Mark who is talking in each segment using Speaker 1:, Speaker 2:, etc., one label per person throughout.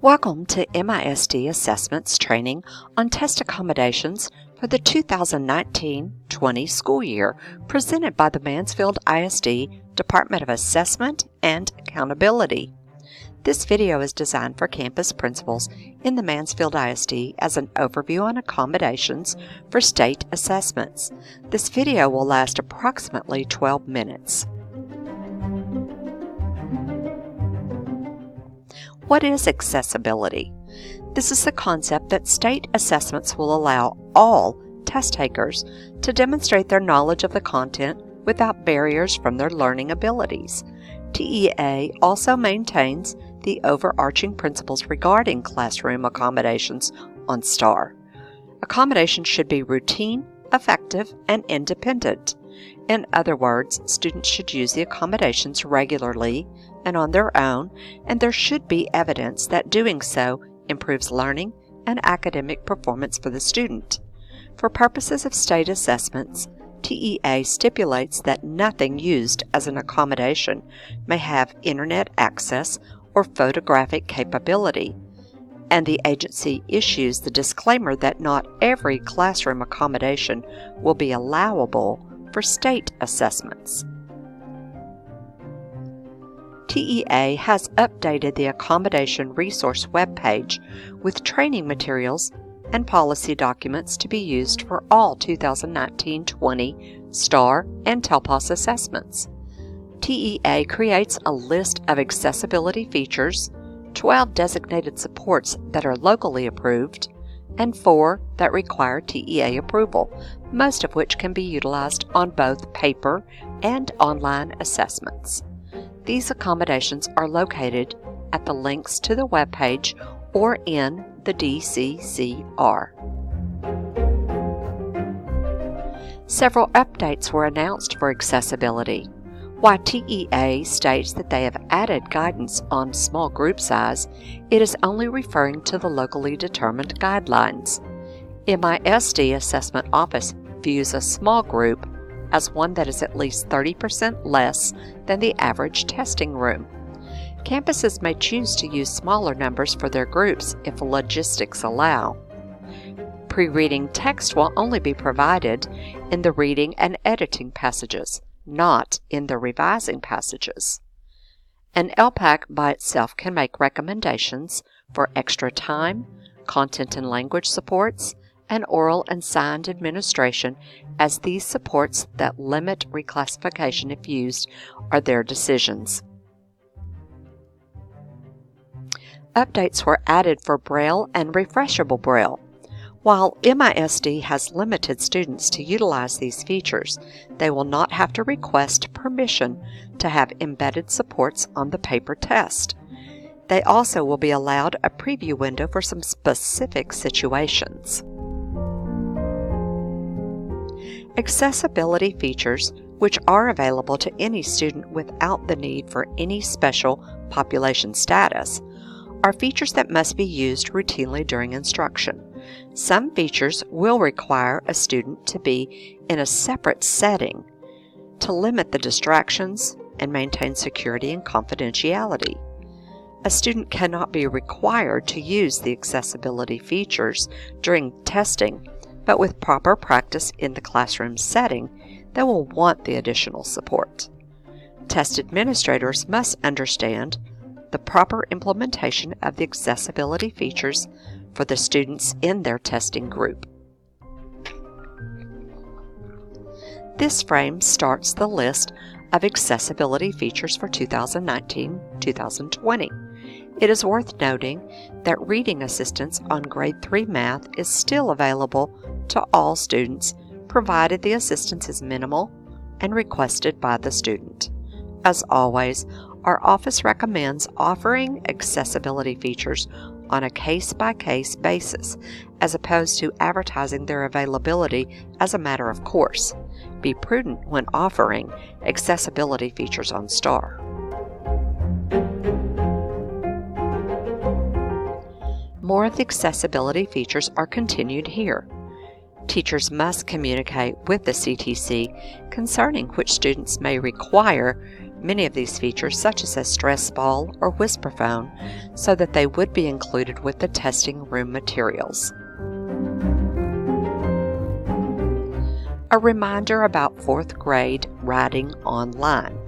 Speaker 1: Welcome to MISD Assessments Training on Test Accommodations for the 2019-20 school year, presented by the Mansfield ISD Department of Assessment and Accountability. This video is designed for campus principals in the Mansfield ISD as an overview on accommodations for state assessments. This video will last approximately 12 minutes. What is accessibility? This is the concept that state assessments will allow all test takers to demonstrate their knowledge of the content without barriers from their learning abilities. TEA also maintains the overarching principles regarding classroom accommodations on STAR. Accommodations should be routine, effective, and independent. In other words, students should use the accommodations regularly and on their own, and there should be evidence that doing so improves learning and academic performance for the student. For purposes of state assessments, TEA stipulates that nothing used as an accommodation may have internet access or photographic capability, and the agency issues the disclaimer that not every classroom accommodation will be allowable for state assessments. TEA has updated the Accommodation Resource webpage with training materials and policy documents to be used for all 2019-20 STAR and TELPAS assessments. TEA creates a list of accessibility features, 12 designated supports that are locally approved, and 4 that require TEA approval, most of which can be utilized on both paper and online assessments. These accommodations are located at the links to the webpage or in the DCCR. Several updates were announced for accessibility. While TEA states that they have added guidance on small group size, it is only referring to the locally determined guidelines. MISD Assessment Office views a small group as one that is at least 30% less than the average testing room. Campuses may choose to use smaller numbers for their groups if logistics allow. Pre-reading text will only be provided in the reading and editing passages, not in the revising passages. An LPAC by itself can make recommendations for extra time, content and language supports, and oral and signed administration, as these supports that limit reclassification if used are their decisions. Updates were added for Braille and refreshable Braille. While MISD has limited students to utilize these features, they will not have to request permission to have embedded supports on the paper test. They also will be allowed a preview window for some specific situations. Accessibility features, which are available to any student without the need for any special population status, are features that must be used routinely during instruction. Some features will require a student to be in a separate setting to limit the distractions and maintain security and confidentiality. A student cannot be required to use the accessibility features during testing, but with proper practice in the classroom setting, they will want the additional support. Test administrators must understand the proper implementation of the accessibility features for the students in their testing group. This frame starts the list of accessibility features for 2019-2020. It is worth noting that reading assistance on Grade 3 Math is still available to all students, provided the assistance is minimal and requested by the student. As always, our office recommends offering accessibility features on a case-by-case basis, as opposed to advertising their availability as a matter of course. Be prudent when offering accessibility features on STAR. More of the accessibility features are continued here. Teachers must communicate with the CTC concerning which students may require many of these features, such as a stress ball or whisper phone, so that they would be included with the testing room materials. A reminder about 4th grade writing online.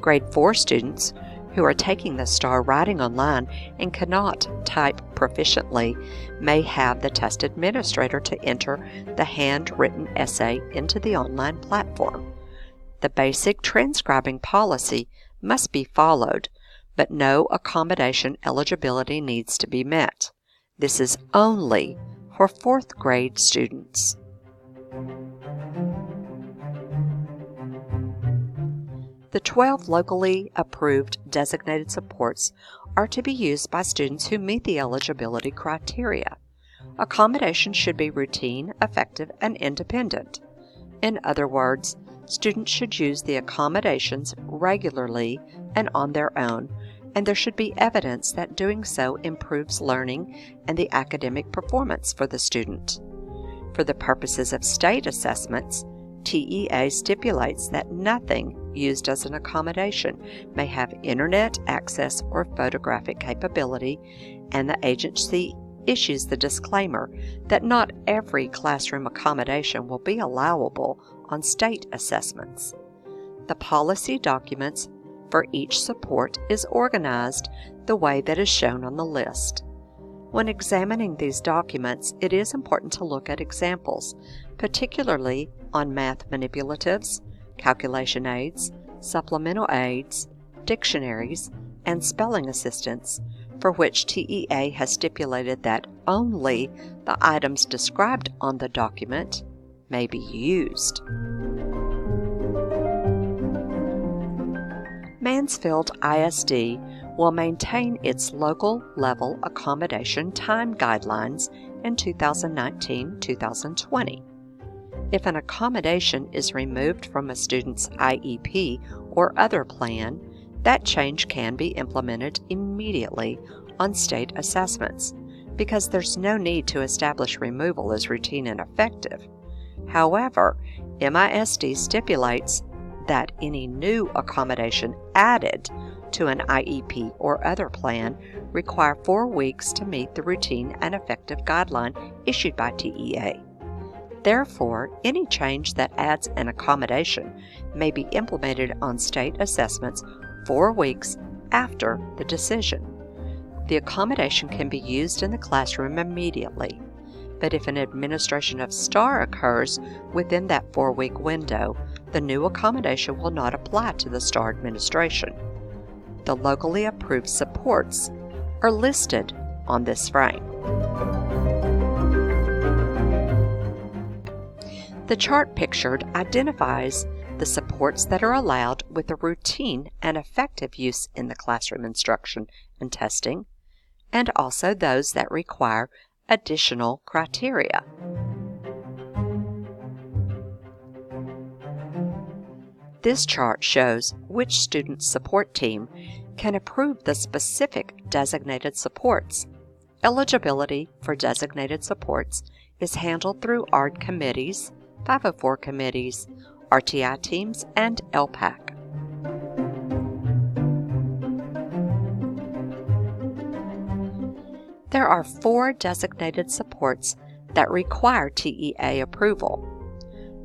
Speaker 1: Grade 4 students who are taking the STAR writing online and cannot type proficiently may have the test administrator to enter the handwritten essay into the online platform. The basic transcribing policy must be followed, but no accommodation eligibility needs to be met. This is only for 4th grade students. The 12 locally approved designated supports are to be used by students who meet the eligibility criteria. Accommodation should be routine, effective, and independent. In other words, students should use the accommodations regularly and on their own, and there should be evidence that doing so improves learning and the academic performance for the student. For the purposes of state assessments, TEA stipulates that nothing used as an accommodation may have internet access or photographic capability, and the agency issues the disclaimer that not every classroom accommodation will be allowable on state assessments. The policy documents for each support is organized the way that is shown on the list. When examining these documents, it is important to look at examples, particularly on math manipulatives, calculation aids, supplemental aids, dictionaries, and spelling assistants, for which TEA has stipulated that only the items described on the document may be used. Mansfield ISD will maintain its local level accommodation time guidelines in 2019-2020. If an accommodation is removed from a student's IEP or other plan, that change can be implemented immediately on state assessments, because there's no need to establish removal as routine and effective. However, MISD stipulates that any new accommodation added to an IEP or other plan require 4 weeks to meet the routine and effective guideline issued by TEA. Therefore, any change that adds an accommodation may be implemented on state assessments 4 weeks after the decision. The accommodation can be used in the classroom immediately, but if an administration of STAR occurs within that 4-week window, the new accommodation will not apply to the STAR administration. The locally approved supports are listed on this frame. The chart pictured identifies the supports that are allowed with a routine and effective use in the classroom instruction and testing, and also those that require additional criteria. This chart shows which student support team can approve the specific designated supports. Eligibility for designated supports is handled through ARD committees, 504 committees, RTI teams, and LPAC. There are 4 designated supports that require TEA approval.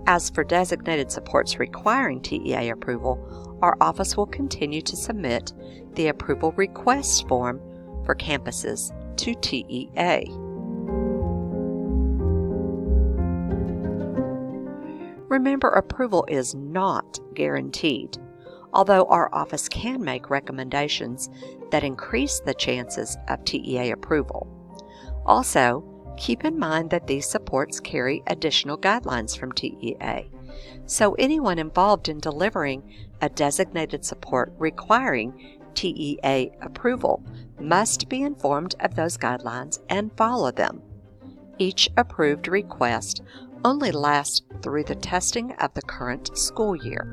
Speaker 1: As for designated supports requiring TEA approval, our office will continue to submit the approval request form for campuses to TEA. Remember, approval is not guaranteed, although our office can make recommendations that increase the chances of TEA approval. Also, keep in mind that these supports carry additional guidelines from TEA, so anyone involved in delivering a designated support requiring TEA approval must be informed of those guidelines and follow them. Each approved request only lasts through the testing of the current school year.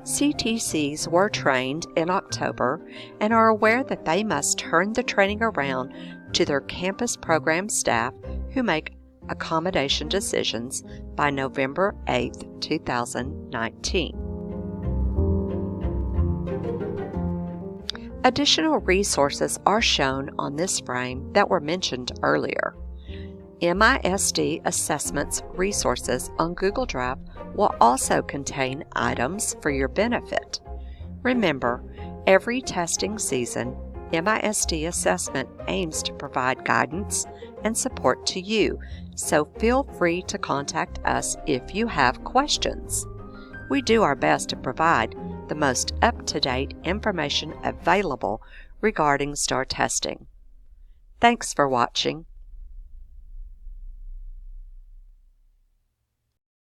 Speaker 1: CTCs were trained in October and are aware that they must turn the training around to their campus program staff who make accommodation decisions by November 8, 2019. Additional resources are shown on this frame that were mentioned earlier. MISD Assessments resources on Google Drive will also contain items for your benefit. Remember, every testing season, MISD Assessment aims to provide guidance and support to you, so feel free to contact us if you have questions. We do our best to provide the most up-to-date information available regarding STAR testing. Thanks for watching.